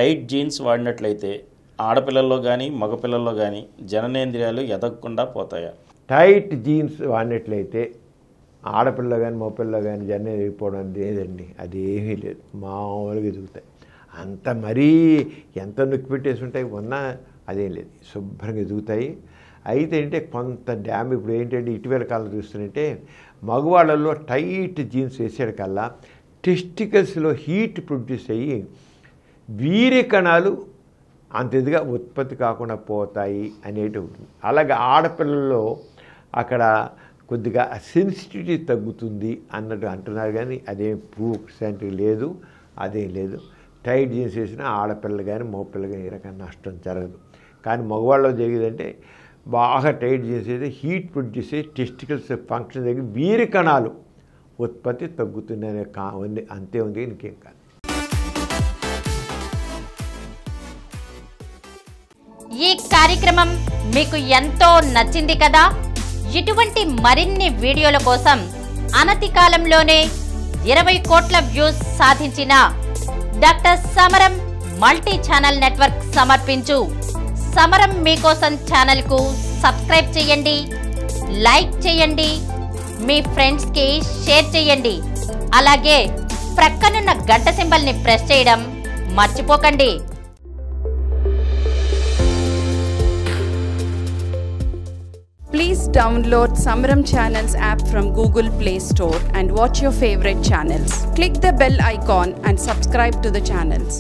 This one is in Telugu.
టైట్ జీన్స్ వాడినట్లయితే ఆడపిల్లల్లో కానీ మగపిల్లల్లో కానీ జననేంద్రియాలు ఎదగకుండా పోతాయా? టైట్ జీన్స్ వాడినట్లయితే ఆడపిల్ల కానీ మగపిల్ల కానీ జనం ఎదిగిపోవడం లేదండి. అది ఏమీ లేదు, మామూలుగా ఎదుగుతాయి. అంత మరీ ఎంత నొక్కి పెట్టేసి ఉంటాయి ఉన్నా అదేం లేదు, శుభ్రంగా ఎదుగుతాయి. అయితే అంటే కొంత డ్యామ్ ఇప్పుడు ఏంటంటే ఇటీవల కాలం చూస్తుంటే మగవాళ్ళల్లో టైట్ జీన్స్ వేసాడు కల్లా టెస్టికల్స్లో హీట్ ప్రొడ్యూస్ అయ్యి వీర్య కణాలు అంత ఇదిగా ఉత్పత్తి కాకుండా పోతాయి అనేటి ఉంటుంది. అలాగే ఆడపిల్లల్లో అక్కడ కొద్దిగా సెన్సిటివిటీ తగ్గుతుంది అన్నట్టు అంటున్నారు, కానీ అదేం ప్రూఫ్స్ అంటే లేదు, అదేం లేదు. టైట్ జీన్స్ వేసినా ఆడపిల్లలు కానీ మగపిల్లలు కానీ ఏ రకమైన నష్టం జరగదు. కానీ మగవాళ్ళలో జరిగేదంటే బాగా టైట్ జీన్స్ అయితే హీట్ ప్రొడ్యూస్ అయ్యి టెస్టికల్స్ ఫంక్షన్ దగ్గర వీర్య కణాలు ఉత్పత్తి తగ్గుతుందనే ఉంది, అంతే ఉంది, ఇంకేం కాదు. ఈ కార్యక్రమం మీకు ఎంతో నచ్చింది కదా. ఇటువంటి మరిన్ని వీడియోల కోసం అనతి కాలంలోనే 20 కోట్ల వ్యూస్ సాధించిన డాక్టర్ సమరం మల్టీ ఛానల్ నెట్వర్క్ సమర్పించు సమరం మీకోసం ఛానల్ కు సబ్స్క్రైబ్ చేయండి, లైక్ చేయండి, మీ ఫ్రెండ్స్ కి షేర్ చేయండి. అలాగే ప్రక్కనున్న గంట సింబల్ ని ప్రెస్ చేయడం మర్చిపోకండి. Please download Samaram Channels app from Google Play Store and watch your favorite channels. Click the bell icon and subscribe to the channels.